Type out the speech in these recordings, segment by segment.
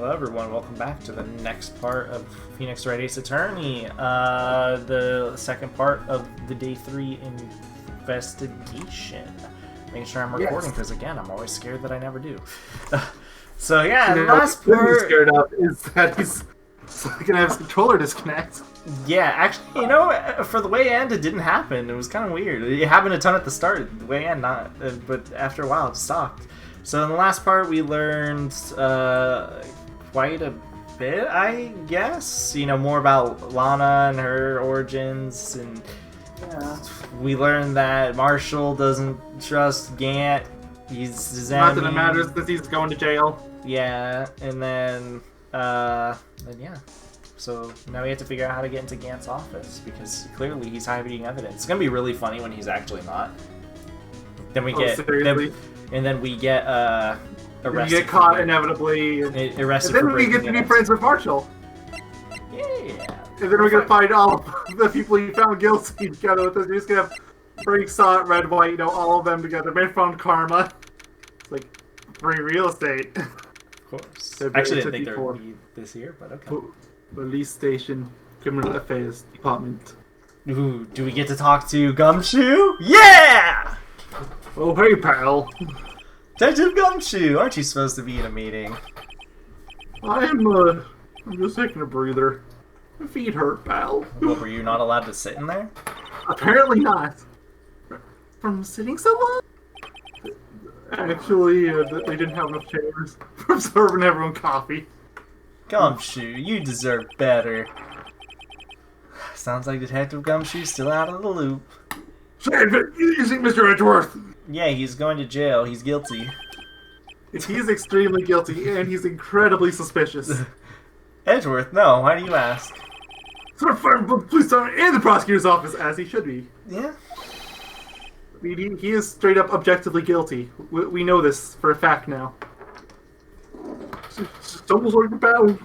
Hello everyone, welcome back to the next part of Phoenix Wright Ace Attorney. The second part of the Day 3 investigation. Making sure I'm recording, because again, I'm always scared that I never do. So yeah, the last part... What I'm scared of is that he's gonna have his controller disconnect. Yeah, actually, you know, for the way end, it didn't happen. It was kind of weird. It happened a ton at the start, the way end, not, but after a while, it stopped. So in the last part, we learned quite a bit, I guess. You know, more about Lana and her origins, and we learned that Marshall doesn't trust Gant. He's Not that it matters because he's going to jail. Yeah, and then yeah. So now we have to figure out how to get into Gant's office, because clearly he's hiding evidence. It's gonna be really funny when he's actually not. Then we get then we get arrested. You get caught inevitably. Arrested. And then we get to be friends with Marshall. Yeah. And then we're gonna find all of the people you found guilty together with us. You're just gonna have Frank, Sot, Red, White, you know, all of them together. Man found Karma. It's like free real estate. Of course. Actually, I didn't think there would be this year, but okay. Police station, criminal affairs department. Ooh, do we get to talk to Gumshoe? Yeah! Oh, hey, pal. Detective Gumshoe, aren't you supposed to be in a meeting? I'm just taking a breather. My feet hurt, pal. What, were you not allowed to sit in there? Apparently not. From sitting so long? Actually, they didn't have enough chairs. From serving everyone coffee. Gumshoe, you deserve better. Sounds like Detective Gumshoe's still out of the loop. Is it Mr. Edgeworth? Yeah, he's going to jail. He's guilty. He's extremely guilty, and he's incredibly suspicious. Edgeworth? No, why do you ask? Sir, police department and the prosecutor's office, as he should be. Yeah. I mean, he is straight up objectively guilty. We know this for a fact now. It's almost like the battle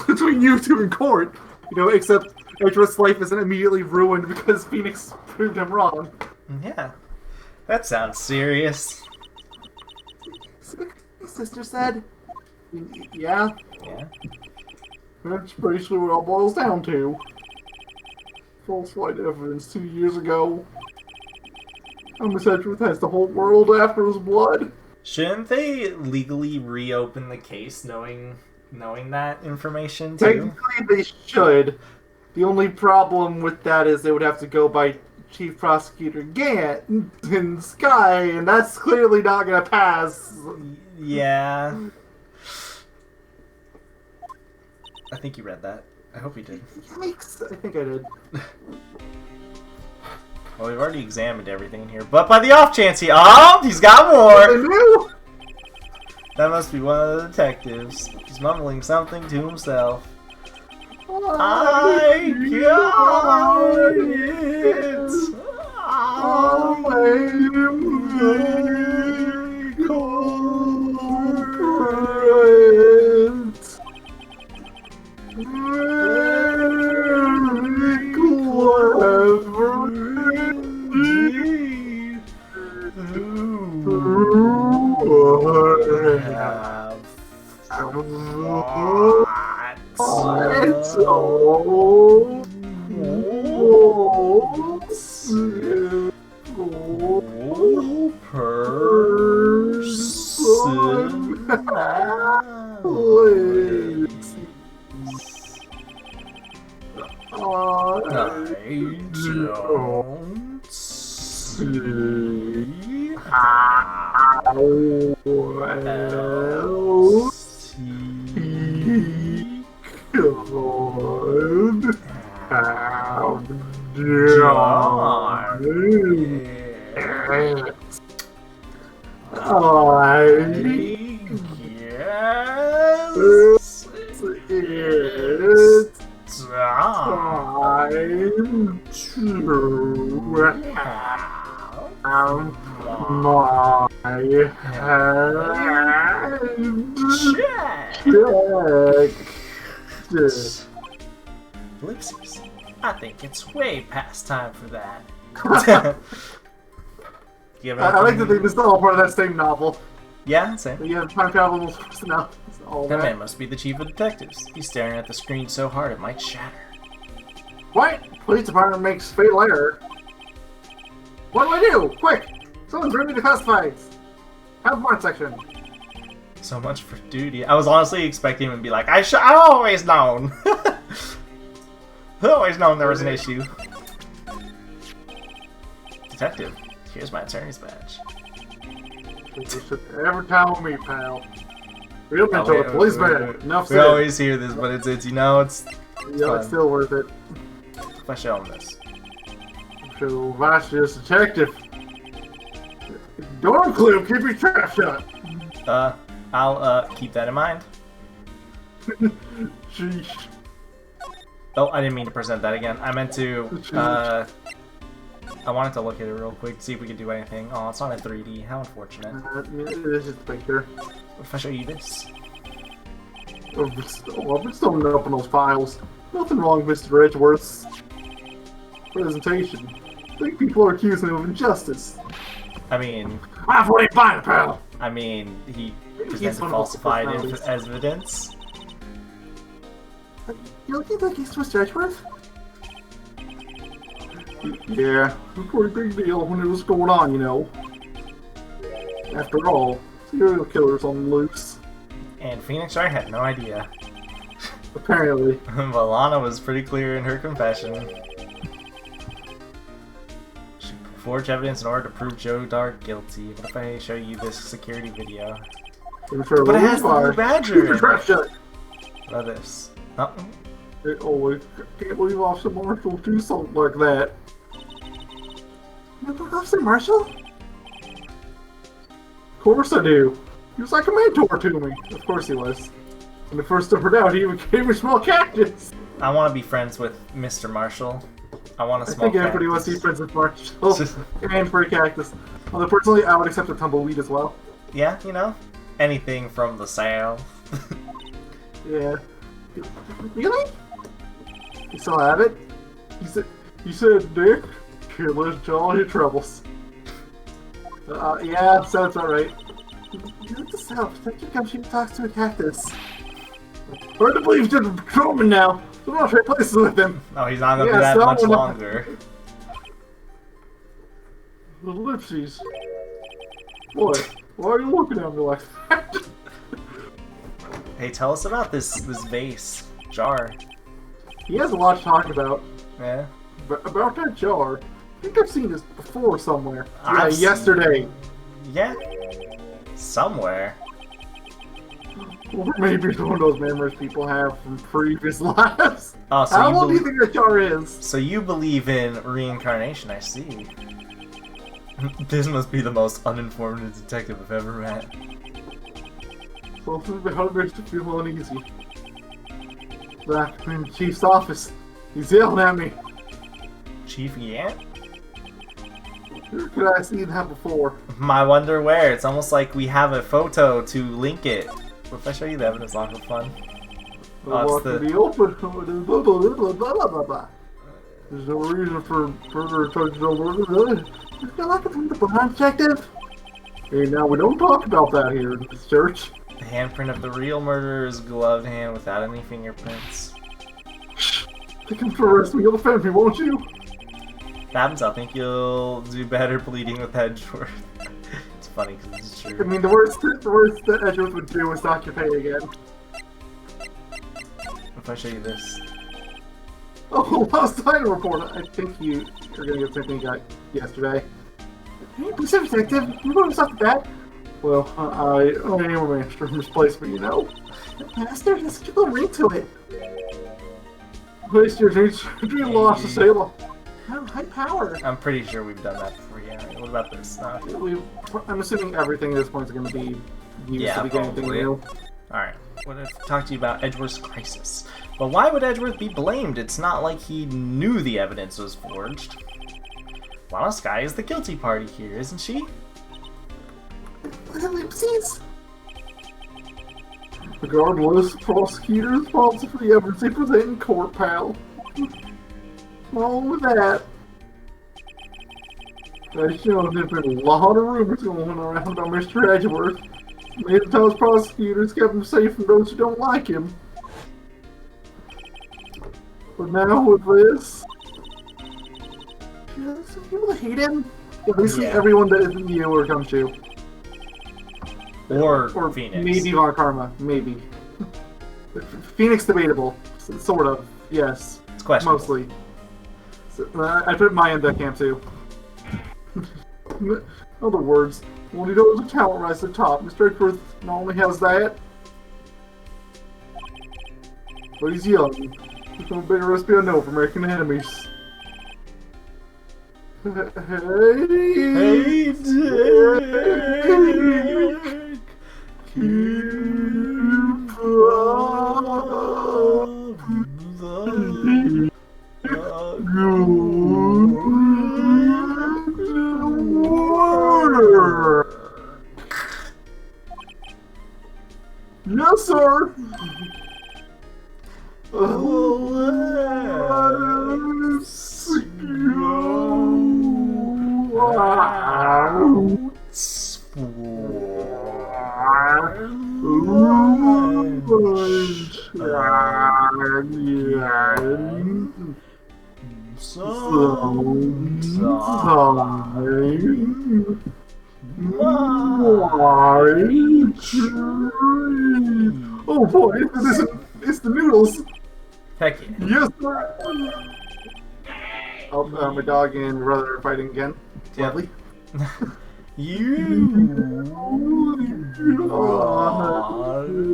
between you two in court. You know, except Edgeworth's life isn't immediately ruined because Phoenix proved him wrong. Yeah. That sounds serious. His sister said. Yeah? Yeah. That's basically what it all boils down to. Falsified evidence 2 years ago. Miss Edgeworth has the whole world after his blood. Shouldn't they legally reopen the case knowing that information too? Technically they should. The only problem with that is they would have to go by Chief Prosecutor Gant in Sky, and that's clearly not gonna pass. Yeah. I think you read that. I hope you did. Yikes, I think I did. Well, we've already examined everything in here, but by the off chance he's got more! That must be one of the detectives. He's mumbling something to himself. I got it! I'm very corporate. Very clever indeed. Ellipses. I think it's way past time for that. I like to think this is all part of that same novel. Yeah, same. You have time travel personalities. all That that. man must be the chief of detectives. He's staring at the screen so hard it might shatter. What? Police department makes fatal error. What do I do? Quick! Someone's reading the classifieds. Have one section. So much for duty. I was honestly expecting him to be like, I always known. I always known there was an issue. Detective, here's my attorney's badge. You should ever tell me, pal. Real mentor, police badge. Enough We said. always hear this, but it's you know, it's Yeah, it's still worth it. if I show him this. So, Vice detective. Door clue, keep your trap shut. I'll keep that in mind. Sheesh. Oh, I didn't mean to present that again. I meant to, I wanted to look at it real quick, see if we could do anything. Oh, it's not in 3D. How unfortunate. This is the picture. If I show you this. I've been stoning up on those files. Nothing wrong with Mr. Edgeworth's presentation. I think people are accusing him of injustice. I mean, That's what ain't fine, pal. he presented He's one of those falsified personalities. evidence. You looking like he's Mr. Edgeworth? Yeah, it was a pretty big deal when it was going on, you know. After all, serial killers on the loose. And Phoenix Wright had no idea. Apparently. But Lana was pretty clear in her confession. She forged evidence in order to prove Yogaidr guilty. What if I show you this security video? But it has the blue badger in it. What about this? Oh. I can't believe Officer Marshall would do something like that. Remember Officer Marshall? Of course I do. He was like a mentor to me. Of course he was. When I first started out, he even gave me small cactus. I want to be friends with Mr. Marshall. I want a small I think everybody wants to be friends with Marshall. And for a cactus. Although personally, I would accept a tumbleweed as well. Yeah, you know? Anything from the south. Yeah. Really? You still have it? You said, Dick, kill his jolly troubles. Yeah, sounds alright. You're at the south. Think you come she talks to a cactus. Hard to believe he's just a patrolman now. So I'm not trade places with him. Oh, he's not gonna be that much longer. The ellipses. What? Why are you looking at me like that? Hey, tell us about this vase jar. He has a lot to talk about. Yeah. But about that jar, I think I've seen this before somewhere. I've Yeah, yesterday. Yeah. Somewhere. Or maybe it's one of those memories people have from previous lives. Oh, so How you old do you think that jar is? So you believe in reincarnation, I see. This must be the most uninformed detective I've ever met. Something about makes me feel uneasy. Back in the chief's office, he's yelling at me. Chief Yant? Where could I see that before? I wonder where. It's almost like we have a photo to link it. What if I show you the evidence lock of fun? Oh, it's the... Be open. Blah, blah, blah, blah, blah. There's no reason for further charges over. You feel like it's from the blind detective? Hey, now we don't talk about that here in this church. The handprint of the real murderer's gloved hand without any fingerprints. They come to arrest me, you'll defend me, won't you? Babs, I think you'll do better pleading with Edgeworth. It's funny because it's I true. mean, the worst that Edgeworth would do is not get paid again. If I show you this. Oh, last time report. I think you're gonna get something you got yesterday. Hey, police detective, you want to stop the bat? Well, I am a master in this place, but you know. Master, there's such a good ring to it. Place your dream lost to Salem. Oh, high power. I'm pretty sure we've done that before, yeah. What about this? I'm assuming everything at this point is going to be used Yeah, to begin anything probably. new. Alright, what if I talk to you about Edgeworth's crisis? But why would Edgeworth be blamed? It's not like he knew the evidence was forged. Lana Skye is the guilty party here, isn't she? Ellipses. Regardless, the prosecutor is responsible for the evidence they present in court, pal. Wrong with that. I show there's been a lot of rumors going around about Mr. Edgeworth. Made him tell his prosecutors, kept him safe from those who don't like him. But now with this, some people hate him. Basically, everyone that isn't you or Gumshoe. Or Phoenix. Maybe Von Karma. Maybe. Phoenix debatable. Sort of. Yes. It's questionable. Mostly. So, I put Maya in that camp too. In other words, when he knows the talent rise to the top, Mr. Edgeworth not only has that, but he's young. There's no bigger recipe I know for making enemies. Hey, Dick! Keep up Yes, sir! Let's Oh boy, it's the noodles! Heck yeah. Yes, sir! Oh, my dog and brother are fighting again. Yep. Lovely. You are take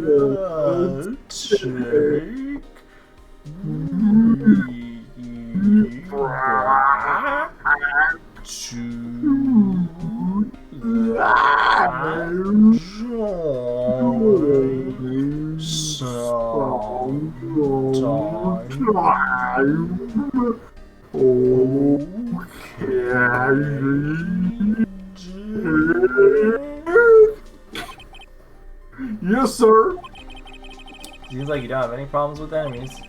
Yes, sir. Seems like you don't have any problems with enemies.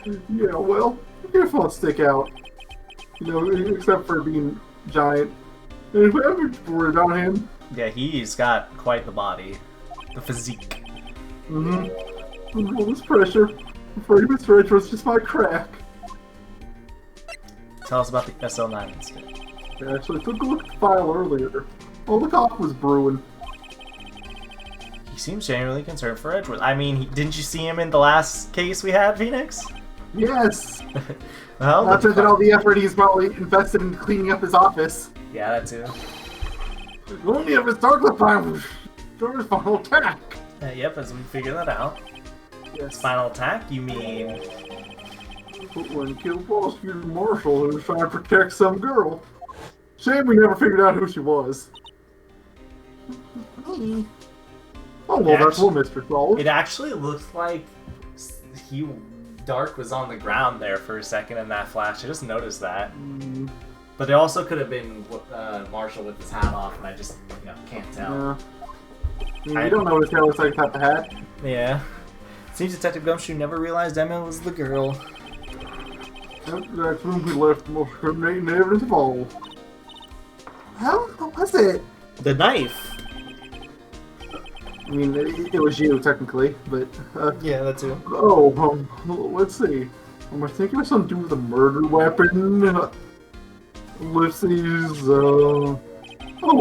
Yeah, well, your fault stick out. You know, except for being giant. And if I ever worried about him. Yeah, he's got quite the body. The physique. All this pressure. I'm afraid Mr. Edgeworth's just my crack. Tell us about the SL9 instead. I actually took a look at the file earlier. All the coffee was brewing. He seems genuinely concerned for Edgeworth. I mean, didn't you see him in the last case we had, Phoenix? Yes! Well, Not to mention all the effort he's probably invested in cleaning up his office. yeah, that too. Only if it's dark the final attack. Yep, as we figure that out. Yes. Final attack, you mean... But when killed prosecutor Marshall who was trying to protect some girl. Shame we never figured out who she was. Oh well, that's one mystery solved. It actually looked like Dark was on the ground there for a second in that flash. I just noticed that. But it also could have been Marshall with his hat off, and I just can't tell. Yeah. You don't know what his hair looks like without the hat. Yeah. Seems Detective Gumshoe never realized Emma was the girl. That's when we left the most incriminating evidence of all. How was it? The knife. I mean, it was you, technically, but... yeah, that too. Oh, let's see. Am I thinking of something to do with a murder weapon? Ulysses, oh,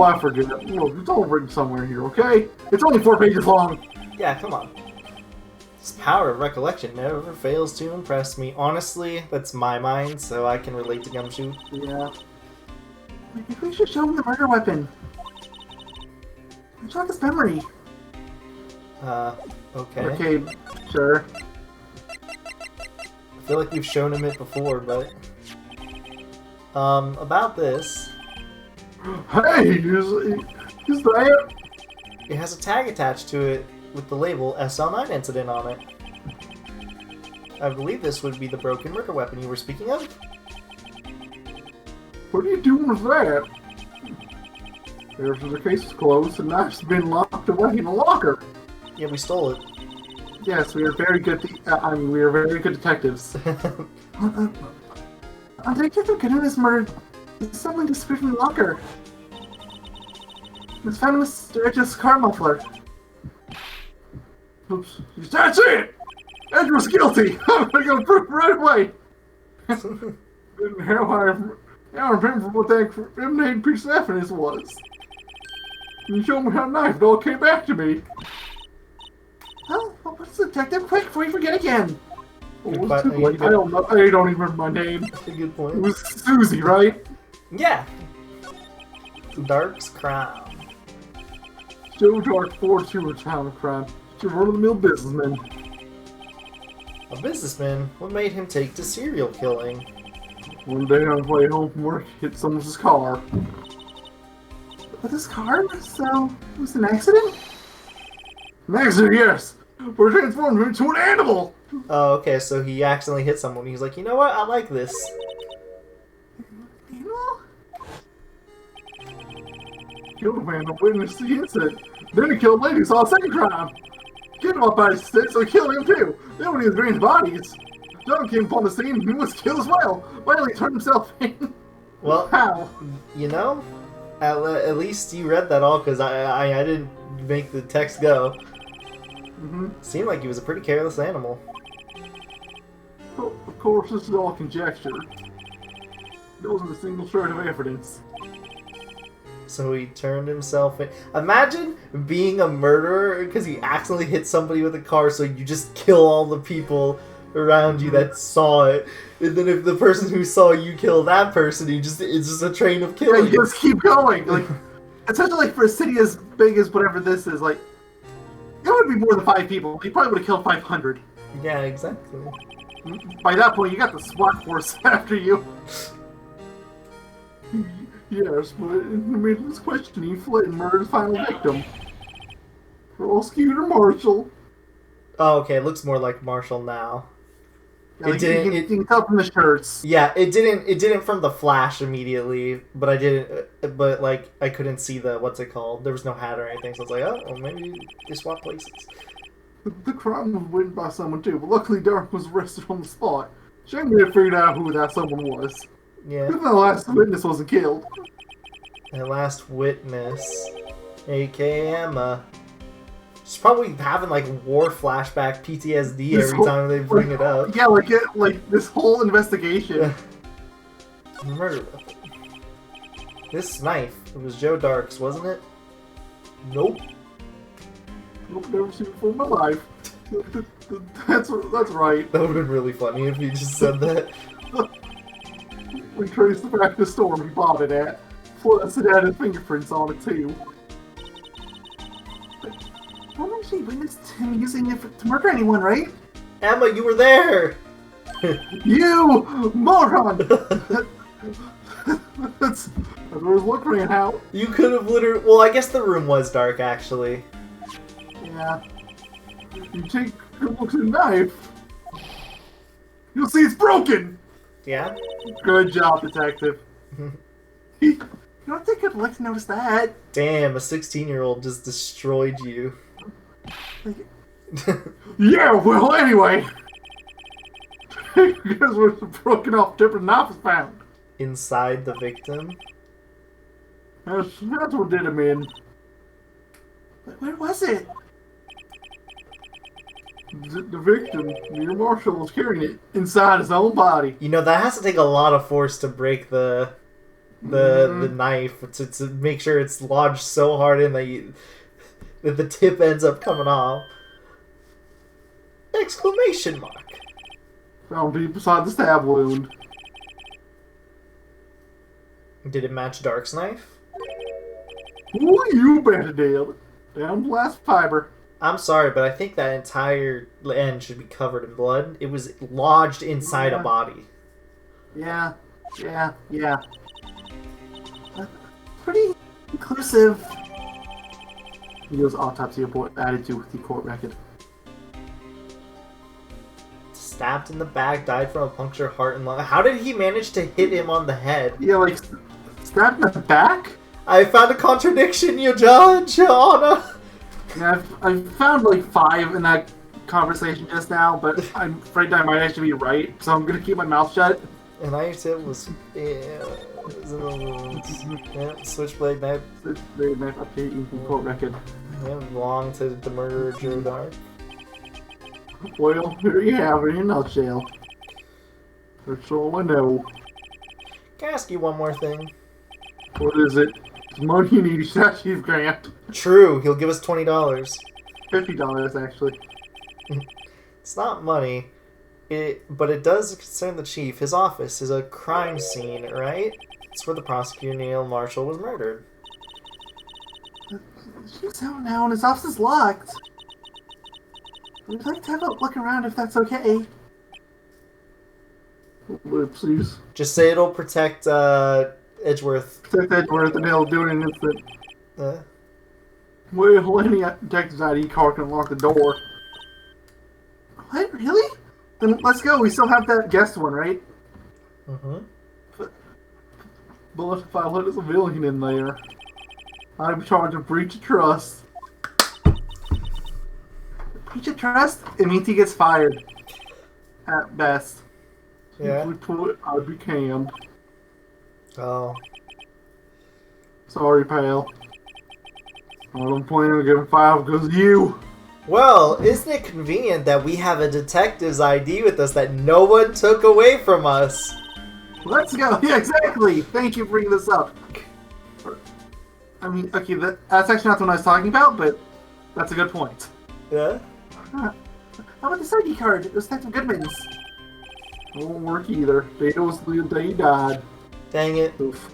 I forget. Look, it's all written somewhere here, okay? It's only 4 pages long. Yeah, come on. This power of recollection never fails to impress me. Honestly, that's my mind, so I can relate to Gumshoe. Yeah. Maybe we should show him the murder weapon. Jog his memory. Okay. Okay, sure. I feel like we've shown him it before, but... about this... Hey, is that? It has a tag attached to it with the label SL9 incident on it. I believe this would be the broken murder weapon you were speaking of. What are you doing with that? The case is closed and knife's been locked away in a locker. Yeah, we stole it. Yes, we are very good. We are very good detectives. Detective Canuna's murder is someone disappeared from the locker. Let's find Mr. Edgeworth's car muffler. Oops. That's it! Edgeworth's guilty! I'm gonna go prove right away! Now I remember what that incriminating piece of evidence was. You showed me how knife it all came back to me. Oh, what's the detective? Quick, before you forget again! Oh, it was too late. I don't know. I don't even remember my name. That's a good point. It was Susie, right? Yeah. Dark's Crown. Joe Dark forged to a town of crime. She's a run-of-the-mill businessman. A businessman? What made him take to serial killing? One day on his way home from work, he hit someone's car. But this car? So, it was an accident? An accident, yes! We're transformed him into an animal! Oh, okay, so he accidentally hit someone. He's like, you know what? I like this. Animal? Killed a man to witness the incident. Then he killed a lady who saw a second crime. Killed him up by his stick, so he killed him too. Then when he was burying bodies, John came upon the scene and he was killed as well. Finally turned himself in. Well, how? You know, at least you read that all, because I didn't make the text go. Seemed like he was a pretty careless animal. Well, of course, this is all conjecture. There wasn't a single shred of evidence. So he turned himself in. Imagine being a murderer because you accidentally hit somebody with a car, so you just kill all the people around you that saw it. And then if the person who saw you kill that person, it's just a train of killing. Yeah, you just keep going. Like, especially like for a city as big as whatever this is, like, it would be more than 5 people. You probably would have killed 500. Yeah, exactly. By that point, you got the SWAT force after you. Yes, but in the middle of this question, he fled and murdered his final victim. Earl Scooter Marshall. Oh, okay. It looks more like Marshall now. Yeah, like, you can tell from the shirts. Yeah, it didn't from the flash immediately, but I couldn't see the, what's it called? There was no hat or anything, so I was like, oh, well, maybe they swap places. The crime was witnessed by someone too, but luckily Dark was arrested on the spot. Shame we had figured out who that someone was. Yeah. Even the last witness wasn't killed. The last witness, aka Emma. She's probably having like war flashback PTSD every time they bring it up. Yeah, like this whole investigation. Murder weapon. This knife, it was Joe Dark's, wasn't it? Nope. Nope, never seen it before in my life. That's right. That would have been really funny if you just said that. We traced the back of the store he bought it at. Plus, it had his fingerprints on it too. I don't actually witnessed him using it to murder anyone, right? Emma, you were there! You moron! That's what I was looking at how. You could have literally. Well, I guess the room was dark, actually. Yeah. You take a good look at the knife. You'll see it's broken! Yeah? Good job, detective. You don't think I'd like to notice that? Damn, a 16-year-old just destroyed you. Yeah, well, anyway. Because we're broken off different knife was found. Inside the victim? That's what did him in. But where was it? The victim, near Marshall, was carrying it inside his own body. You know, that has to take a lot of force to break the knife, to make sure it's lodged so hard in that the tip ends up coming off. Exclamation mark. Found deep beside the stab wound. Did it match Dark's knife? Ooh, you bet it did. Down to the last fiber. I'm sorry, but I think that entire end should be covered in blood. It was lodged inside a body. Yeah. Pretty inclusive. He goes autopsy report added to the court record. Stabbed in the back, died from a punctured heart and lung. How did he manage to hit him on the head? Yeah, like, stabbed in the back? I found a contradiction, Your Honor. Yeah, I found like 5 in that conversation just now, but I'm afraid I might actually be right, so I'm gonna keep my mouth shut. And I said was Yeah, switchblade knife. Switchblade knife updating court record. Yeah, belong to the murderer Joe Dark. Well, here you have it in a nutshell. That's all I know. Can I ask you one more thing? What is it? It's money you need to achieve grant. True, he'll give us $20. $50 actually. It's not money, but it does concern the chief. His office is a crime scene, right? It's where the prosecutor Neil Marshall was murdered. He's out now and his office is locked. We'd like to have a look around if that's okay. Please. Just say it'll protect Edgeworth. Protect Edgeworth and they'll do it in an instant. Well, any detective's ID card can unlock the door. What? Really? Then let's go. We still have that guest one, right? Mm-hmm. But if I let a civilian in there, I'm charged of breach of trust. Breach of trust? It means he gets fired. At best. Yeah. I'd be canned. Oh. Sorry, pal. I don't plan on getting fired because of you. Well, isn't it convenient that we have a detective's ID with us that no one took away from us? Let's go. Yeah, exactly. Thank you for bringing this up. I mean, okay, that's actually not the one I was talking about, but that's a good point. Yeah? How about this ID card? It was Detective Goodman's. It won't work either. Data was the day he died. Dang it. Oof.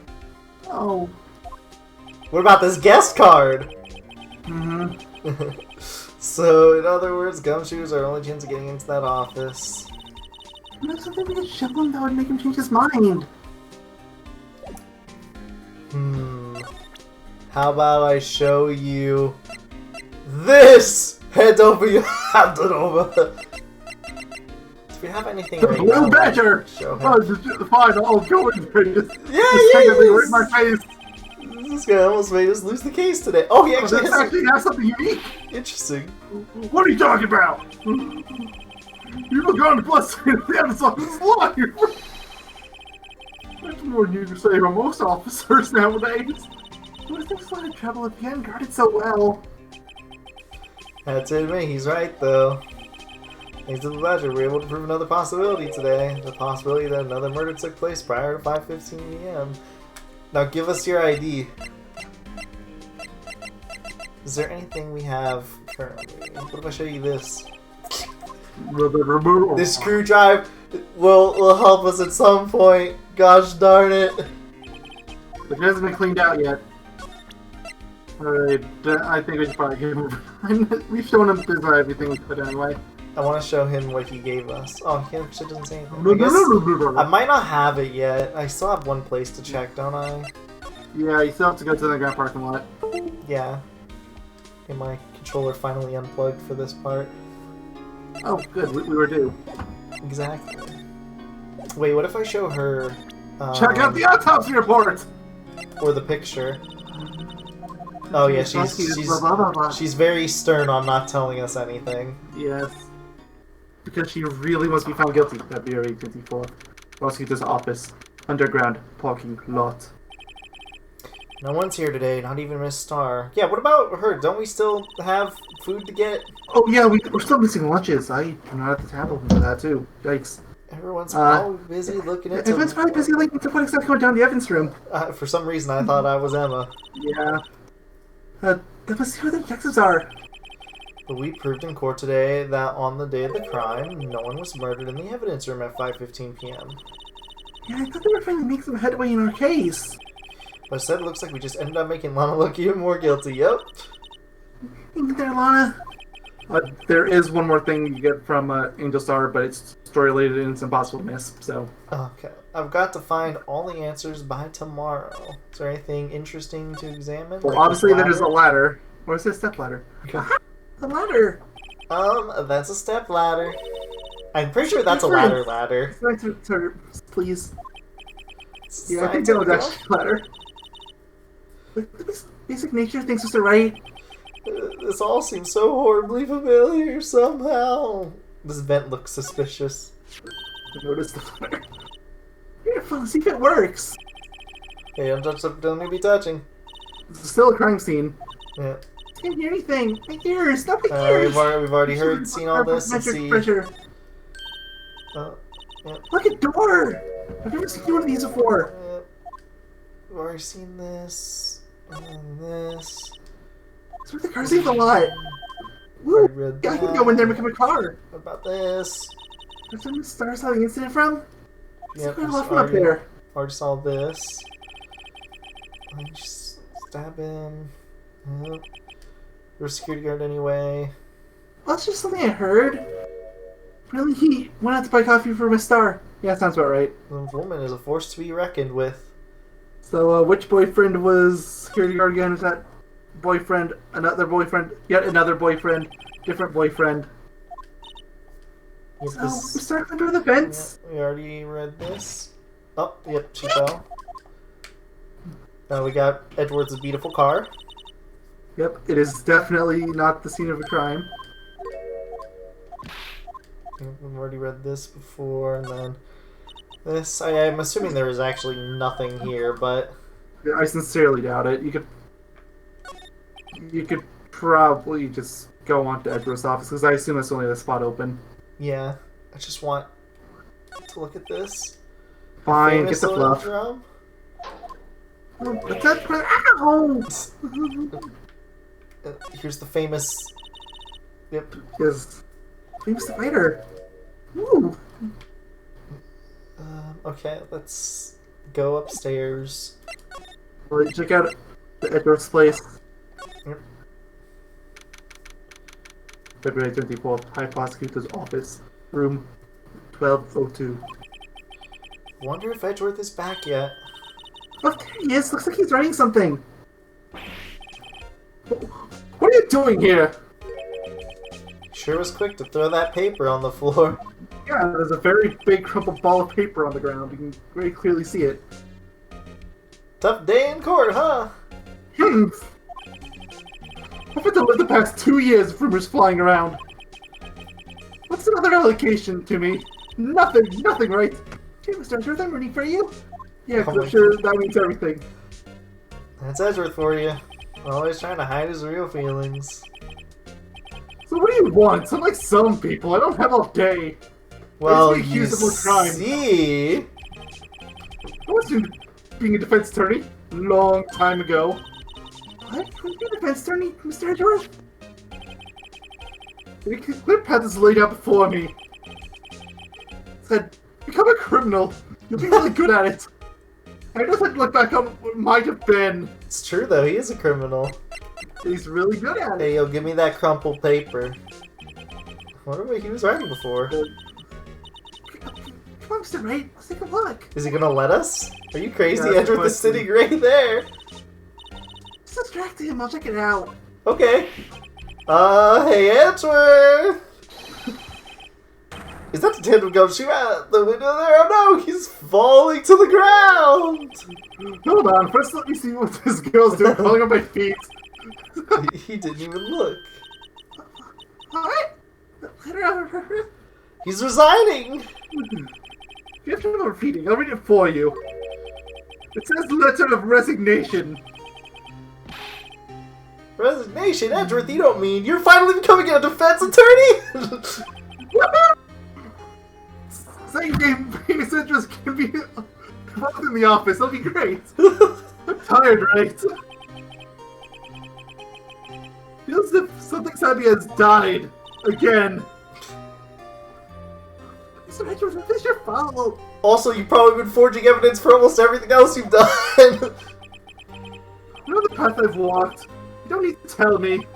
Oh. What about this guest card? Mm-hmm. So, in other words, gumshoes are our only chance of getting into that office. There's something we could show him that would make him change his mind. How about I show you this? Hand over your hand over. Do we have anything The right blue now? badger! Show him. Oh, just fine. I'll go in there. Just Yeah, right in my face. This guy almost made us lose the case today. Oh, he actually This has actually has something unique. Interesting. What are you talking about? You've gone to plus the episode's liar. That's more than you can say about most officers nowadays. What is this line of trouble if you hadn't guarded so well? Had to admit, he's right, though. Thanks to the ledger, we were able to prove another possibility today. The possibility that another murder took place prior to 5:15 p.m. Now give us your ID. Is there anything we have currently? What if I show you this? This screwdriver will help us at some point. Gosh darn it. It hasn't been cleaned out yet. Alright, I think we should probably give him. We've shown him everything we could anyway. I want to show him what he gave us. Oh, he actually doesn't say anything. I might not have it yet. I still have one place to check, don't I? Yeah, you still have to go to the ground parking lot. Yeah. Okay, my controller finally unplugged for this part. Oh, good. We were due. Exactly. Wait, what if I show her... Check out the autopsy report! Or the picture. Oh yeah, she's very stern on not telling us anything. Yes. Because she really must be found guilty. February 24th. Prosecutor's office. Underground parking lot. No one's here today, not even Miss Starr. Yeah, what about her? Don't we still have food to get? Oh yeah, we're still missing lunches. I'm not at the table for that too. Yikes. Everyone's probably busy looking at... Everyone's probably busy looking to what exactly going down the Evans room. For some reason, I thought I was Emma. Yeah. Let's see who the detectives are. But we proved in court today that on the day of the crime, no one was murdered in the evidence room at 5:15 p.m. Yeah, I thought they were trying to make some headway in our case. But instead, it looks like we just ended up making Lana look even more guilty. Yep. Thank you there, Lana. There is one more thing you get from Angel Star, but it's story-related and it's impossible to miss, so... Okay. I've got to find all the answers by tomorrow. Is there anything interesting to examine? Well, like obviously there's a ladder. Or is it a step ladder? Okay. The ladder! That's a step ladder. I'm pretty sure that's a ladder. Please. Yeah, I think that was actually a ladder. The basic nature thinks it's right. This all seems so horribly familiar somehow. This vent looks suspicious. I noticed the ladder. Beautiful, see if it works. Hey, don't touch stuff. Don't be touching. It's still a crime scene. Yeah. I can't hear anything. My ears. Not my ears. We've already seen all this. Let's see. Pressure. Yeah. Look at door. I've never seen one of these before. We've already seen this. And this. So the car seems a lot. Woo! I can go in there and become a car. What about this? That's where the Star saw the incident from? Yep, There's quite a lot up there. Already saw this. Just stab him. Yep. You're a security guard anyway. Well, that's just something I heard. Really, he went out to buy coffee for Miss Star. Yeah, sounds about right. The woman is a force to be reckoned with. So, which boyfriend was security guard again? Is that boyfriend, another boyfriend, yet another boyfriend, different boyfriend? Yep, So, Miss Star under the fence. Yep, we already read this. Oh, yep, she fell. Now we got Edgeworth's beautiful car. Yep, it is definitely not the scene of a crime. We've already read this before, and then this. I'm assuming there is actually nothing here, but I sincerely doubt it. You could probably just go on to Edgeworth's office, because I assume that's only the spot open. yeah, I just want to look at this. Fine, get the fluff. Drum. But that's ow! Here's the famous. Yep. Yes. Famous spider. Woo! Okay, let's go upstairs. Alright, check out the Edgeworth's place. Yep. February 24th, High Prosecutor's Office, room 1202. Wonder if Edgeworth is back yet. Oh, there he is! Looks like he's writing something! What are you doing here? Sure was quick to throw that paper on the floor. Yeah, there's a very big crumpled ball of paper on the ground. You can very clearly see it. Tough day in court, huh? I've had to live the past 2 years with rumors flying around. What's another allocation to me? Nothing, right? Hey, Mr. Edgeworth, I'm rooting for you. Yeah, Oh I'm sure that means everything. That's Edgeworth for you. Always trying to hide his real feelings. So what do you want? Unlike some people, I don't have all day. Well, Accused you of more crime. see... I was being a defense attorney long time ago. What? Can you be a defense attorney, Mr. Edgeworth? The clear path is laid out before me. It said, become a criminal. You'll be really good at it. I just like to look back on what might have been. It's true, though. He is a criminal. He's really good at it. Hey, yo, give me that crumpled paper. What wonder what he was writing before. Come on, Mr. Wright. Let's take a look. Is he gonna let us? Are you crazy? Yeah, that's the Edgeworth is question. sitting right there. Just distract him. I'll check it out. Okay. Hey, Edgeworth! Is that the tandem gumshoe out the window there? Oh no, he's falling to the ground! Hold on. First, let me see what this girl's doing crawling on my feet. He didn't even look. What? Letter. He's resigning! You have trouble repeating. I'll read it for you. It says letter of resignation. Resignation? Edgeworth, you don't mean you're finally becoming a defense attorney? Same game, famous interest can be involved in the office. That'll be great. I'm tired, right? Feels as if something inside me has died again. Mr. Edgeworth, what is your fault? Also, you've probably been forging evidence for almost everything else you've done. You know the path I've walked. You don't need to tell me.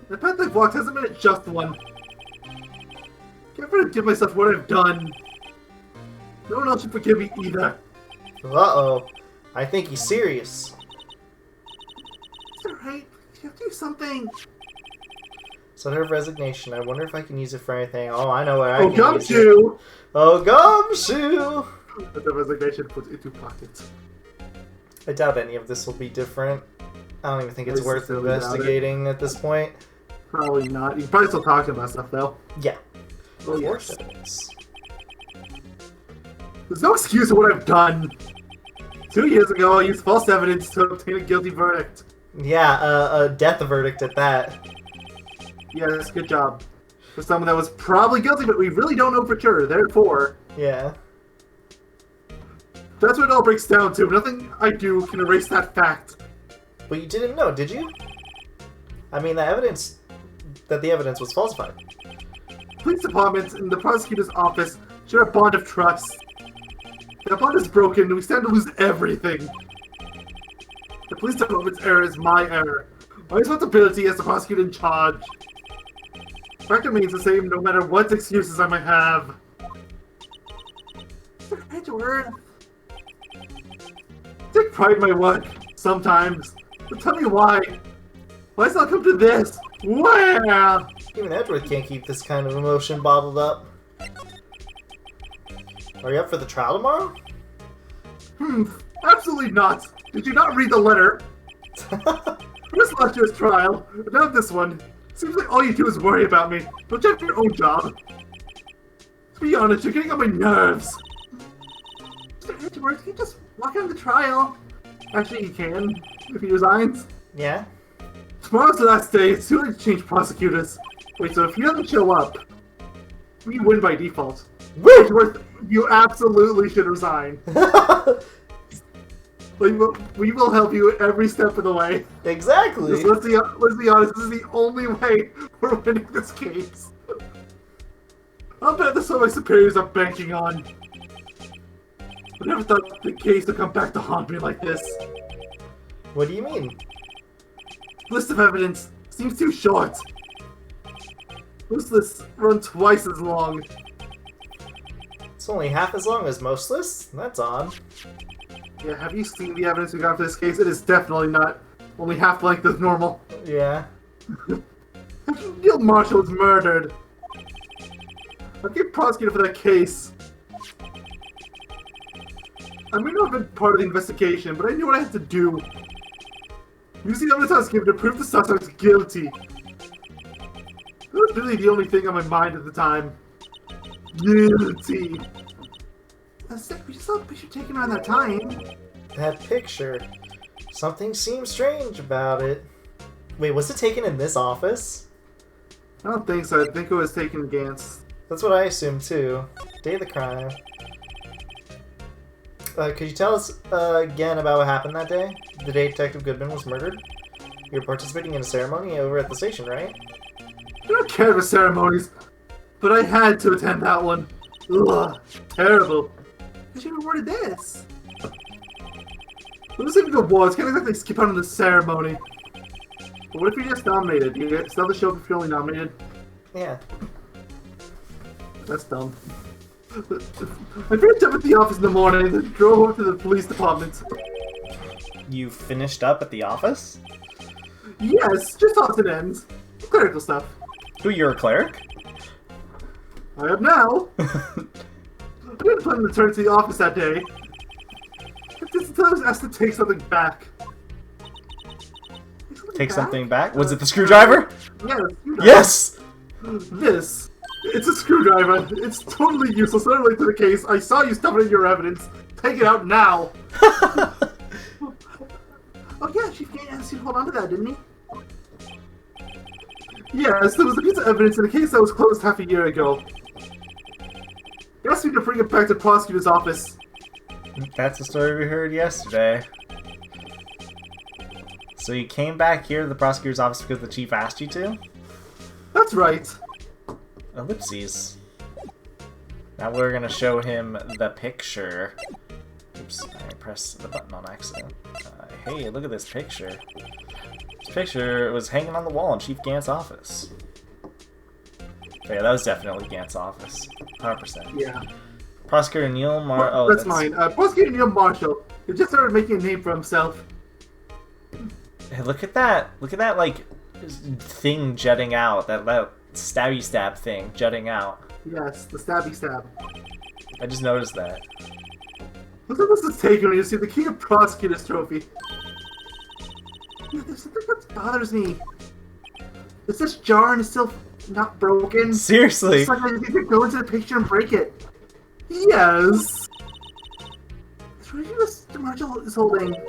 The path I've walked hasn't been a just one. Can't forgive myself what I've done. No one else should forgive me either. Uh-oh. I think he's serious. It's alright. You have to do something. Letter of resignation. I wonder if I can use it for anything. Oh, I know where I can use it. Gumshoe! Oh, gumshoe! But the resignation puts into pockets. I doubt any of this will be different. I don't even think it's I worth sincerely doubt it. investigating at this point. Probably not. You can probably still talk about stuff though. Yeah. Oh Force yes. evidence. There's no excuse for what I've done. 2 years ago, I used false evidence to obtain a guilty verdict. Yeah, a death verdict at that. Yes, good job. For someone that was probably guilty, but we really don't know for sure. Therefore, Yeah. that's what it all breaks down to. Nothing I do can erase that fact. But you didn't know, did you? I mean, the evidence was falsified. Police department and the prosecutor's office share a bond of trust. If that bond is broken, and we stand to lose everything. The police department's error is my error. My responsibility as the prosecutor in charge. The fact remains the same no matter what excuses I might have. Mr. Edgeworth. Take pride in my work, sometimes. But tell me why. Why does it not come to this? Where? Even Edgeworth can't keep this kind of emotion bottled up. Are you up for the trial tomorrow? Absolutely not. Did you not read the letter? This last year's trial, but not this one. Seems like all you do is worry about me. Don't you have your own job? To be honest, you're getting on my nerves. Mr. Edgeworth, can you just walk out of the trial? Actually, he can, if he resigns. Yeah? Tomorrow's the last day. It's too late to change prosecutors. Wait, so if he doesn't show up, we win by default. Edgeworth, you absolutely should resign. We will help you every step of the way. Exactly. Let's be honest, this is the only way we're winning this case. I'll bet that's what my superiors are banking on. I never thought the case would come back to haunt me like this. What do you mean? List of evidence seems too short. Most lists run twice as long. It's only half as long as most lists? That's odd. Yeah, have you seen the evidence we got for this case? It is definitely not only half length as normal. Yeah. Neil Marshall was murdered. I'll get prosecuted for that case. I may not have been part of the investigation, but I knew what I had to do. Using the evidence I was given to prove the suspect was guilty. That was really the only thing on my mind at the time. Guilty. We just saw the picture taken around that time. That picture. Something seems strange about it. Wait, was it taken in this office? I don't think so. I think it was taken in Gantz. That's what I assumed too. Day of the crime. Could you tell us again about what happened that day? The day Detective Goodman was murdered? You were participating in a ceremony over at the station, right? I don't care for ceremonies, but I had to attend that one. Ugh, terrible. I should have awarded this. Let's even go awards. Can't exactly skip out on the ceremony. But what if you're just nominated? Do you still have the show if you're only nominated? Yeah. That's dumb. I finished up at the office in the morning and then drove over to the police department. You finished up at the office? Yes, just odds and ends. Clerical stuff. Who, you're a cleric? I am now. I didn't plan to return to the office that day. Until I was asked to take something back. Take something back? Was it the screwdriver? Yeah, Yes! This. It's a screwdriver. It's totally useless. Not related to the case. I saw you stuff it in your evidence. Take it out now. Oh yeah, Chief Gate asked you to hold on to that, didn't he? Yes, there was a piece of evidence in a case that was closed half a year ago. He asked me to bring it back to the prosecutor's office. That's the story we heard yesterday. So you came back here to the prosecutor's office because the chief asked you to? That's right. Ellipses. Now we're gonna show him the picture. Oops, I pressed the button on accident. Hey, look at this picture. This picture was hanging on the wall in Chief Gant's office. So yeah, that was definitely Gant's office. 100%. Yeah. Prosecutor Neil Oh, that's mine. Prosecutor Neil Marshall. He just started making a name for himself. Hey, look at that! Look at that, like, thing jutting out. That stabby stab thing jutting out. Yes, the stabby stab. I just noticed that. Look at this is taken when you see the King of Prosecutors trophy. Yeah, there's something that bothers me. Is this jar and it's still not broken? Seriously? It's like I need to go into the picture and break it. Yes! Mr. Marshall is holding a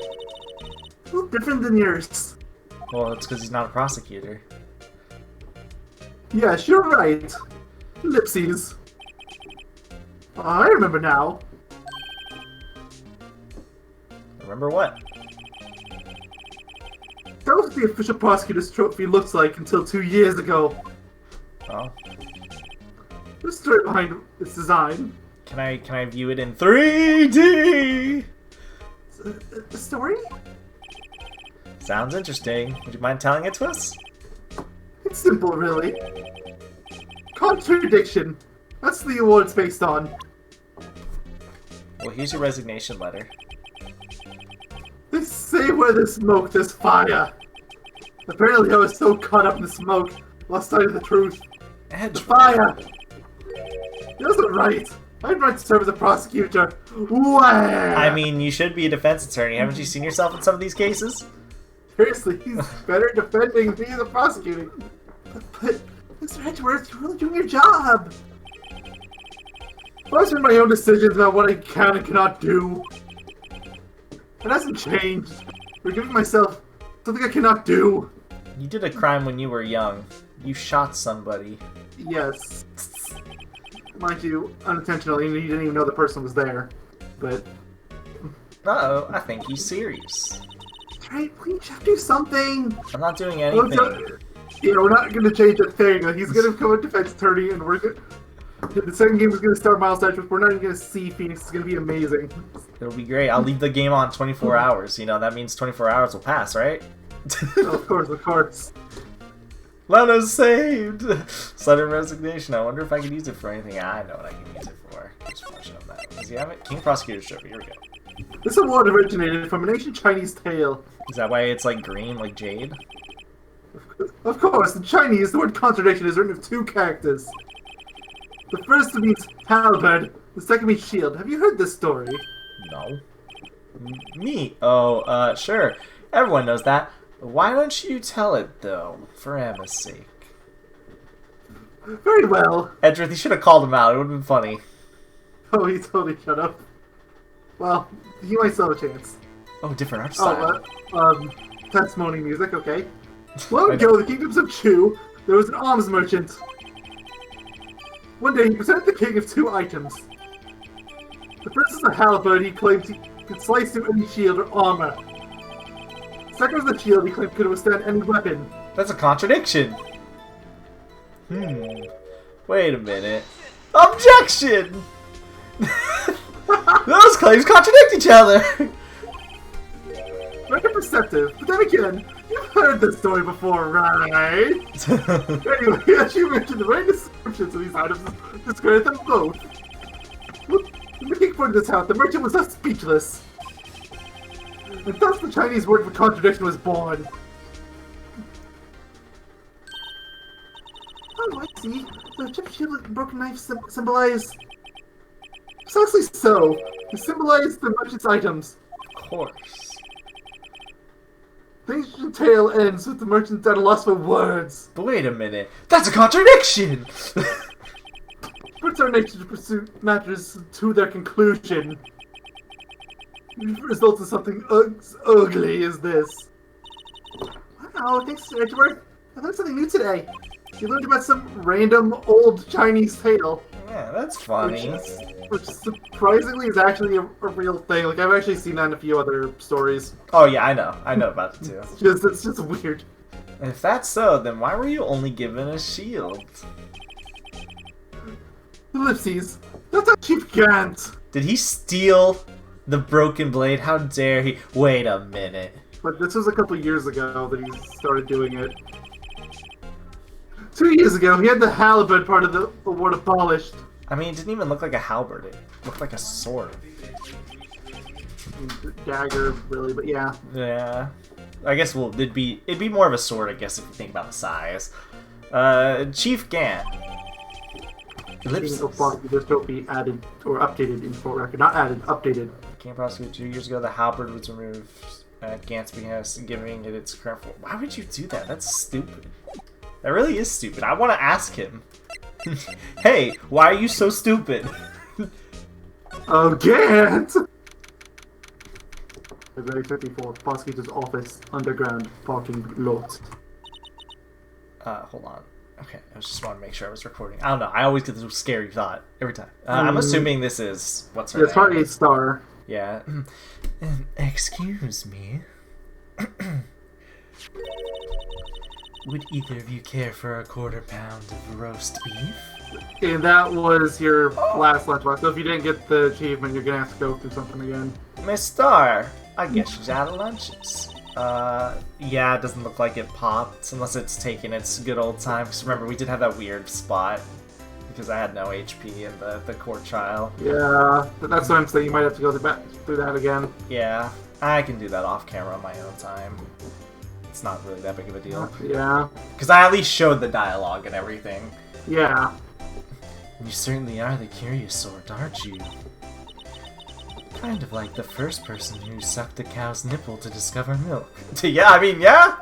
little different than yours. Well, it's because he's not a prosecutor. Yes, you're right. Ellipses. I remember now. Remember what? That was what the official prosecutor's trophy looks like until 2 years ago. Oh. The story behind its design. Can I view it in 3D? The story? Sounds interesting. Would you mind telling it to us? It's simple, really. Contradiction. That's the award it's based on. Well, here's your resignation letter. They say where there's smoke, there's fire. Apparently I was so caught up in the smoke, lost sight of the truth. The fire! You're so right. I'd like to serve as a prosecutor. Wah! I mean, you should be a defense attorney. Haven't you seen yourself in some of these cases? Seriously, he's better defending me than prosecuting. But Mr. Edgeworth, you're really doing your job. I've made my own decisions about what I can and cannot do. It hasn't changed. I'm giving myself something I cannot do. You did a crime when you were young. You shot somebody. Yes. Mind you, unintentionally, and you didn't even know the person was there. But... Uh-oh, I think he's serious. Right, please have to do something. I'm not doing anything. Yeah, we're not going to change a thing. He's going to become a defense attorney, and we're going to... The second game is going to start Miles Edgeworth. We're not even going to see Phoenix. It's going to be amazing. It'll be great. I'll leave the game on 24 hours. You know, that means 24 hours will pass, right? Oh, of course, of course. Letter saved! Sudden resignation. I wonder if I can use it for anything. I know what I can use it for. Just function on that. Does he have it? King Prosecutor's Trophy. Here we go. This award originated from an ancient Chinese tale. Is that why it's like green, like jade? Of course, in Chinese, the word contradiction is written with 2 characters. The first means halberd, the second means shield. Have you heard this story? No. Me? Oh, sure. Everyone knows that. Why don't you tell it, though? For Emma's sake. Very well. Edgeworth, you should have called him out. It would have been funny. Oh, he totally shut up. Well, you might still have a chance. Oh, different art style. Testimony music, okay. Long ago, in the kingdoms of Chu, there was an alms merchant. One day, he presented the king of 2 items. The first is a halberd he claimed he could slice through any shield or armor. The second was a shield he claimed could withstand any weapon. That's a contradiction. Wait a minute. Objection! Those claims contradict each other! Very perceptive, but then again, you've heard this story before, right? Anyway, as you mentioned, the right descriptions of these items discredit them both. When the king pointed this out, the merchant was left speechless. And thus the Chinese word for contradiction was born. Oh, I see. The chip shield and broken knife symbolize... Precisely so. They symbolize the merchant's items. Of course. The ancient tale ends with the merchant at a loss for words. But wait a minute. That's a contradiction! But it's our nature to pursue matters to their conclusion. The result is something as ugly as this. Wow, thanks, Edgeworth. I learned something new today. You learned about some random old Chinese tale. Yeah, that's funny. Which surprisingly is actually a real thing. Like, I've actually seen that in a few other stories. Oh yeah, I know. I know about it too. It's just weird. If that's so, then why were you only given a shield? Ellipses. That's how cheap can't. Did he steal the broken blade? How dare he? Wait a minute. But this was a couple years ago that he started doing it. 2 years ago, he had the halberd part of the award abolished. I mean, it didn't even look like a halberd. It looked like a sword. Dagger, really, but yeah. Yeah. I guess it'd be more of a sword, I guess, if you think about the size. Chief Gant. Ellipses. This trophy added or updated in full record. Not added, updated. King prosecuted 2 years ago. The halberd was removed. Gant's behest, giving it its current form. Why would you do that? That's stupid. That really is stupid. I want to ask him. Hey, why are you so stupid? Oh, Gant! Area 54, prosecutor's office, underground parking lot. Hold on. Okay, I just want to make sure I was recording. I don't know. I always get this scary thought every time. I'm assuming this is what's her name? It's probably a star. Yeah. Excuse me. Would either of you care for a quarter pound of roast beef? And that was your last lunchbox. So if you didn't get the achievement, you're gonna have to go through something again. Miss Star, I guess she's out of lunches. Yeah, it doesn't look like it popped, unless it's taken its good old time. Because remember, we did have that weird spot, because I had no HP in the court trial. Yeah, that's what I'm saying. You might have to go through that again. Yeah, I can do that off camera on my own time. It's not really that big of a deal. Yeah. Because I at least showed the dialogue and everything. Yeah. You certainly are the curious sort, aren't you? Kind of like the first person who sucked a cow's nipple to discover milk. Yeah, I mean, yeah!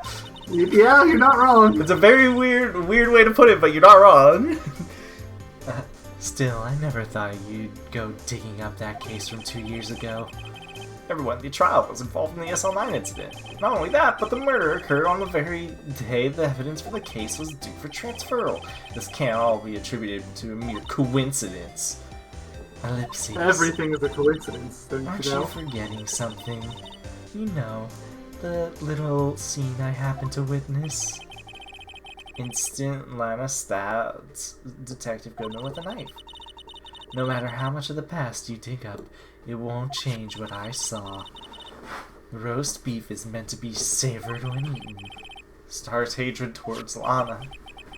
Yeah, you're not wrong. It's a very weird way to put it, but you're not wrong. Still, I never thought you'd go digging up that case from 2 years ago. Everyone, the trial was involved in the SL9 incident. Not only that, but the murder occurred on the very day the evidence for the case was due for transferal. This can't all be attributed to a mere coincidence. Ellipses. Everything is a coincidence, don't Aren't you know? you forgetting something? You know, the little scene I happened to witness. Instant Lana stabbed Detective Goodman with a knife. No matter how much of the past you dig up, it won't change what I saw. Roast beef is meant to be savored when eaten. Star's hatred towards Lana.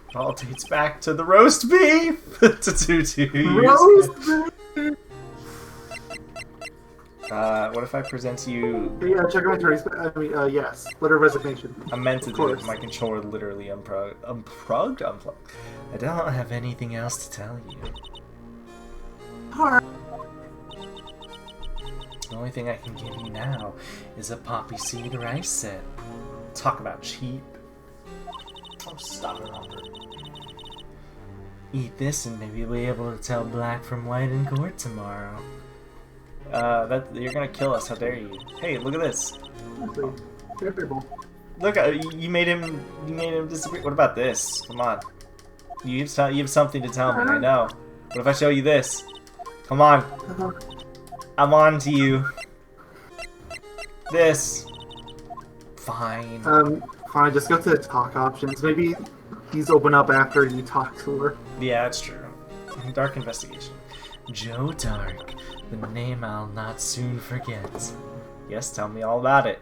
It all dates back to the roast beef! to 2 years. Roast beef! What if I present to you... Yeah, check my attorneys. I mean, yes. Letter of resignation. I meant to do it. My controller literally unplugged. Unplugged? I don't have anything else to tell you. Alright. The only thing I can give you now is a poppy seed rice set. Talk about cheap. Oh, stop it, Robert. Eat this and maybe you'll be able to tell black from white in court tomorrow. You're gonna kill us, how dare you. Hey, look at this. Look, you made him disappear. What about this? Come on. You have something to tell me, I know. What if I show you this? Come on. I'm on to you. This. Fine. Fine, just go to the talk options. Maybe he's open up after you talk to her. Yeah, that's true. Dark investigation. Joe Dark, the name I'll not soon forget. Yes, tell me all about it.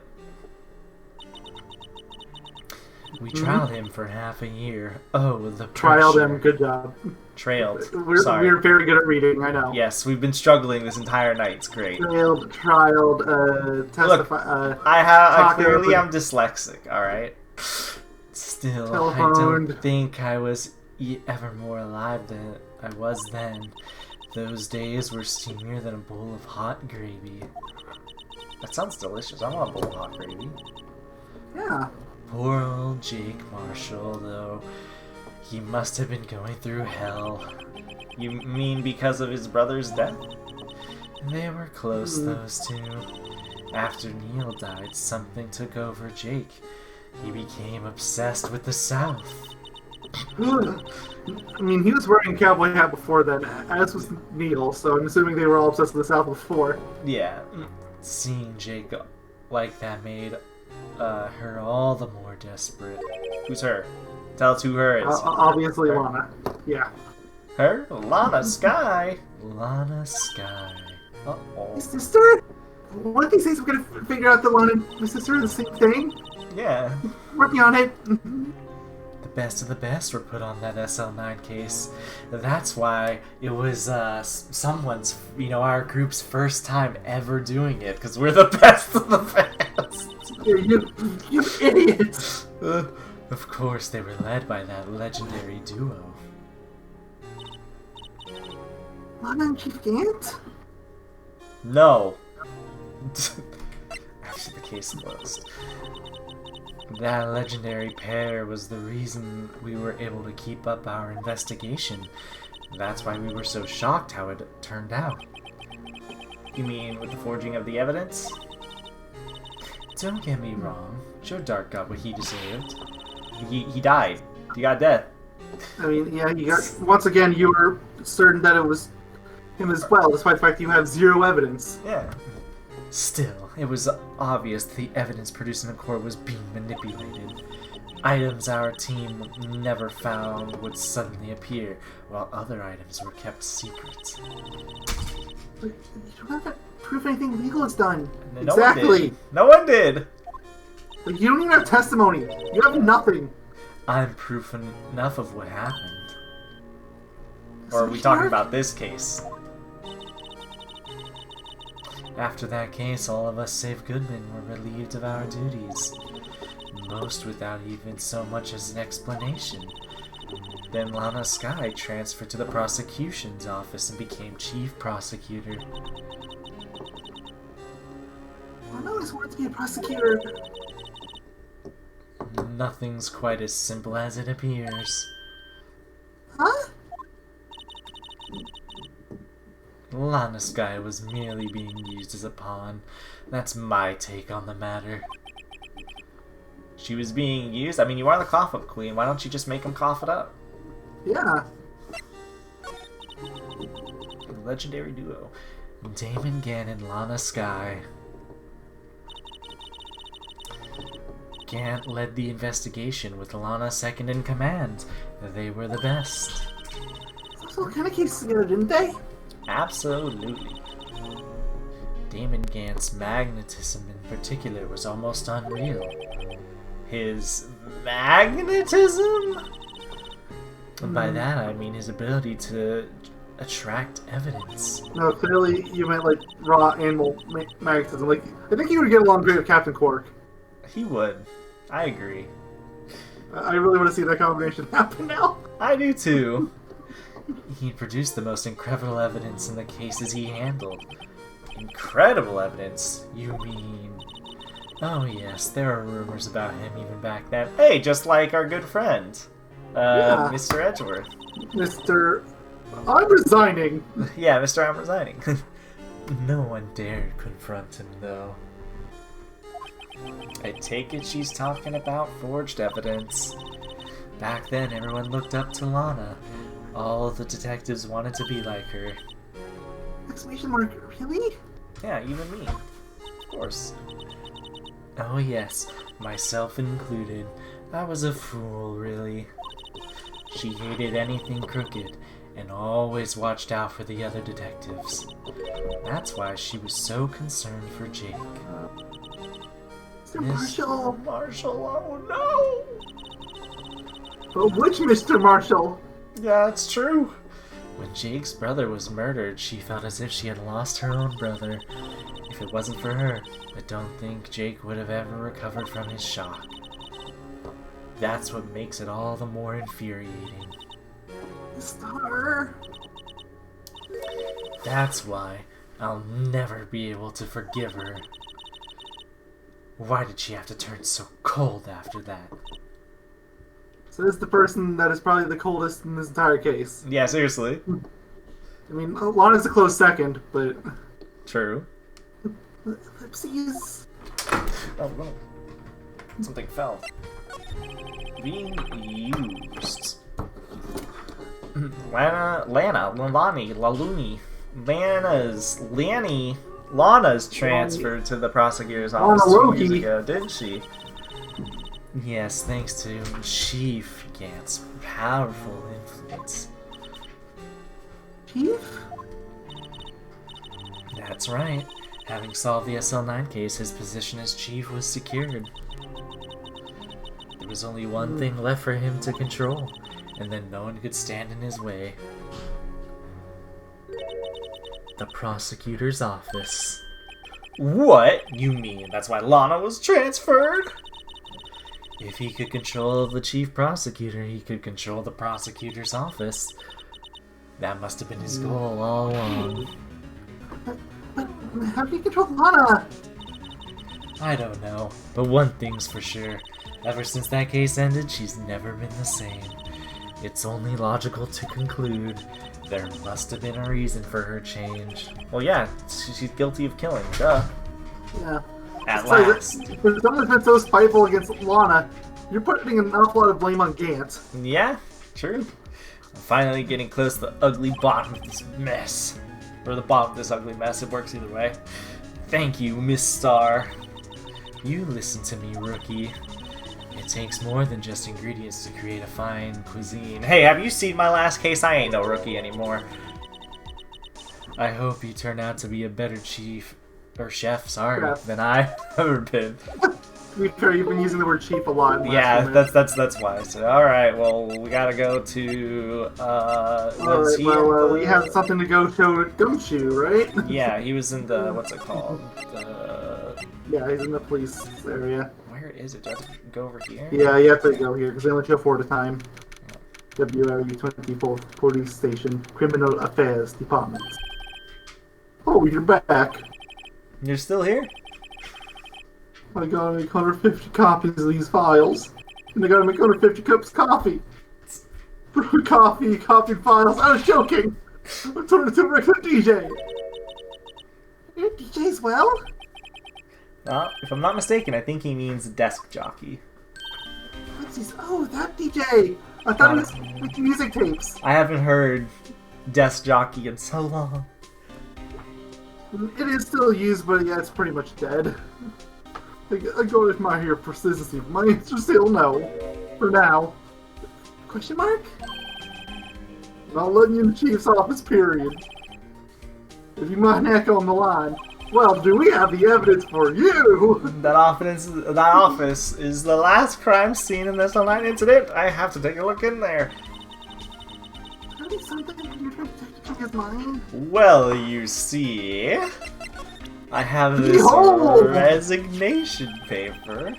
We trialed him for half a year. Oh, the pressure. Trialed him, good job. Trailed. Sorry. We're very good at reading, I know. Yes, we've been struggling this entire night. It's great. Trialed, testify. Look, I'm dyslexic, alright? Still, Telephoned. I don't think I was ever more alive than I was then. Those days were steamier than a bowl of hot gravy. That sounds delicious. I want a bowl of hot gravy. Yeah. Poor old Jake Marshall, though. He must have been going through hell. You mean because of his brother's death? They were close, those two. After Neil died, something took over Jake. He became obsessed with the South. I mean, he was wearing a cowboy hat before then, as was Neil, so I'm assuming they were all obsessed with the South before. Yeah. Seeing Jake like that made her all the more desperate. Who's her? Tell us who her is. Obviously her. Lana. Yeah. Her? Lana Sky. Lana Sky. Uh-oh. His sister? One of these days we're gonna figure out that Lana and my sister are the same thing. Yeah. Working on it. The best of the best were put on that SL9 case. That's why it was someone's, our group's first time ever doing it, because we're the best of the best. You idiot! Of course, they were led by that legendary duo. Lana and Chief Gant? No. Actually, the case closed. That legendary pair was the reason we were able to keep up our investigation. That's why we were so shocked how it turned out. You mean with the forging of the evidence? Don't get me wrong. Joe Dark got what he deserved. He died. He got death. I mean, yeah, you got. Once again, you were certain that it was him as well, despite the fact you have zero evidence. Yeah. Still, it was obvious the evidence produced in the court was being manipulated. Items our team never found would suddenly appear, while other items were kept secret. But you don't have to prove anything legal is done. No Exactly. No one did. Like, you don't even have testimony. You have nothing. I'm proof enough of what happened. Or are we talking about this case? After that case, all of us save Goodman were relieved of our duties. Most without even so much as an explanation. Then Lana Sky transferred to the prosecution's office and became chief prosecutor. I always wanted to be a prosecutor. Nothing's quite as simple as it appears. Huh? Lana Sky was merely being used as a pawn. That's my take on the matter. She was being used? I mean, you are the cough-up queen. Why don't you just make him cough it up? Yeah. Legendary duo. Damon Gann and Lana Sky. Gant led the investigation with Lana second in command. They were the best. So kind of cases together, didn't they? Absolutely. Damon Gant's magnetism in particular was almost unreal. His magnetism? And by that I mean his ability to attract evidence. No, clearly you meant like raw animal magnetism. Like, I think he would get along great with Captain Quark. He would. I agree. I really want to see that combination happen now. I do too. He produced the most incredible evidence in the cases he handled. Incredible evidence? You mean... Oh yes, there are rumors about him even back then. Hey, just like our good friend, Yeah. Mr. Edgeworth. Mr. I'm resigning. Yeah, Mr. I'm resigning. No one dared confront him, though. I take it she's talking about forged evidence. Back then, everyone looked up to Lana. All the detectives wanted to be like her. Exclamation mark, really? Yeah, even me. Of course. Oh yes, myself included. I was a fool, really. She hated anything crooked, and always watched out for the other detectives. That's why she was so concerned for Jake. Mr. Marshall. Marshall, oh no! But which Mr. Marshall? Yeah, it's true. When Jake's brother was murdered, she felt as if she had lost her own brother. If it wasn't for her, I don't think Jake would have ever recovered from his shock. That's what makes it all the more infuriating. Star. That's why I'll never be able to forgive her. Why did she have to turn so cold after that? So this is the person that is probably the coldest in this entire case. Yeah, seriously. I mean, Lana's a close second, but... True. Ellipses. Oh no. Something fell. Being used. Lana's transferred to the prosecutor's office 2 years ago, didn't she? Yes, thanks to Chief Gant's powerful influence. Chief? That's right. Having solved the SL9 case, his position as chief was secured. There was only one thing left for him to control, and then no one could stand in his way. The prosecutor's office. What? You mean that's why Lana was transferred? If he could control the chief prosecutor, he could control the prosecutor's office. That must have been his goal all along. But how do you control Lana? I don't know, but one thing's for sure. Ever since that case ended, she's never been the same. It's only logical to conclude there must have been a reason for her change. Well, yeah, she's guilty of killing, duh. Yeah. At last. For someone that's been so spiteful against Lana, you're putting an awful lot of blame on Gant. Yeah, true. I'm finally getting close to the ugly bottom of this mess. Or the bottom of this ugly mess. It works either way. Thank you, Miss Star. You listen to me, rookie. It takes more than just ingredients to create a fine cuisine. Hey, have you seen my last case? I ain't no rookie anymore. I hope you turn out to be a better chief, or chef, sorry, than I've ever been. To be fair, you've been using the word chief a lot. Yeah, that's why. So, all right, well, we gotta go to. Alright, well, we have something to go show, don't you? Right? Yeah, he was in the what's it called? Yeah, he's in the police area. Where is it? Do I have to go over here? Yeah, you have to go here because they only show 4 at a time. WRU 24 Police Station, Criminal Affairs Department. Oh, you're back. You're still here? I gotta make 150 copies of these files. And I gotta make 150 cups of coffee. Coffee files. I was joking! I'm turning into a regular DJ. You're a DJ as well? If I'm not mistaken, I think he means desk jockey. What's this? Oh, that DJ! I thought he was making music tapes. I haven't heard desk jockey in so long. It is still used, but yeah, it's pretty much dead. I go with my here persistency. My answer's still no. For now. Question mark? Not letting you in the chief's office, period. If you mind echo on the line. Well, do we have the evidence for you? That office is the last crime scene in this online incident. I have to take a look in there. Could be something you're trying to take his mind? Well, you see, I have this resignation paper.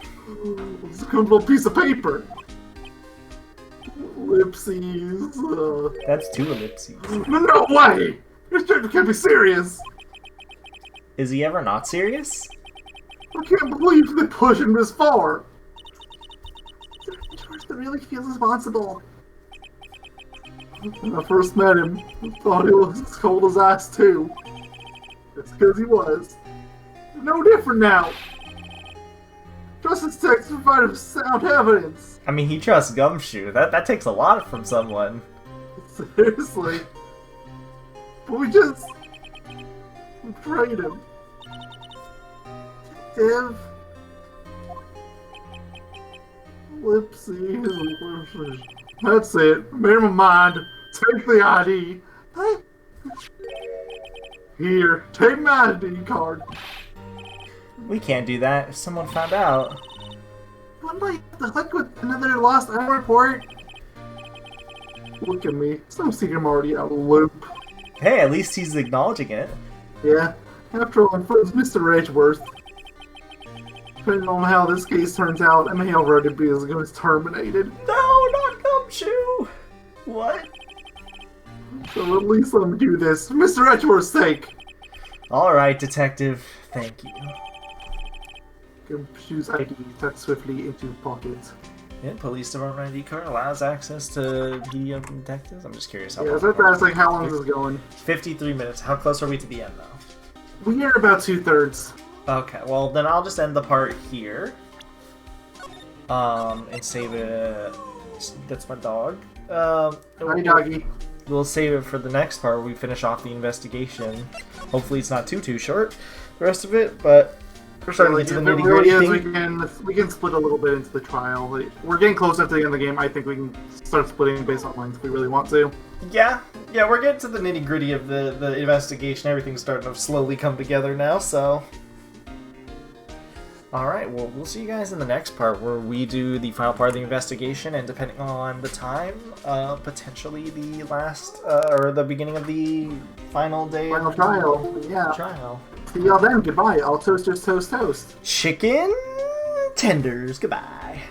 It's a good little piece of paper. Ellipses. That's 2 ellipses. No way! This trip can't be serious. Is he ever not serious? I can't believe they pushed him this far. Is there any choice that really feels responsible? When I first met him, I thought he was as cold as ice too. That's because he was. No different now. Trust his text to provide sound evidence. I mean, he trusts Gumshoe. That takes a lot from someone. Seriously. But we just betrayed him. Detective. Ellipses. That's it. Made up my mind. Take the ID. Here, take my ID card. We can't do that if someone found out. What am I the heck with another lost item report? Look at me. Some secret I'm already out of the loop. Hey, at least he's acknowledging it. Yeah. After all, I'm friends with Mr. Edgeworth. Depending on how this case turns out, I may already be as good as terminated. No, not Gumshoe! What? So at least let me do this, for Mr. Edgeworth's sake. Alright, detective. Thank you. Gumshoe's ID tucked swiftly into pockets. Yeah, police department ID card allows access to PDO detectives. I'm just curious how long. Yeah, so that's like how long is this going? 53 minutes. How close are we to the end, though? We are about 2/3. Okay, well, then I'll just end the part here. And save it. That's my dog. Hi, doggy. We'll save it for the next part where we finish off the investigation. Hopefully it's not too short, the rest of it, but we're starting to get to the nitty-gritty. We can split a little bit into the trial. We're getting closer to the end of the game. I think we can start splitting based on lines if we really want to. Yeah, we're getting to the nitty-gritty of the investigation. Everything's starting to slowly come together now, so... Alright, well, we'll see you guys in the next part where we do the final part of the investigation, and depending on the time, potentially the last, or the beginning of the final day final of trial. Yeah. Trial. See y'all then. Goodbye. All toasters toast toast. Chicken tenders. Goodbye.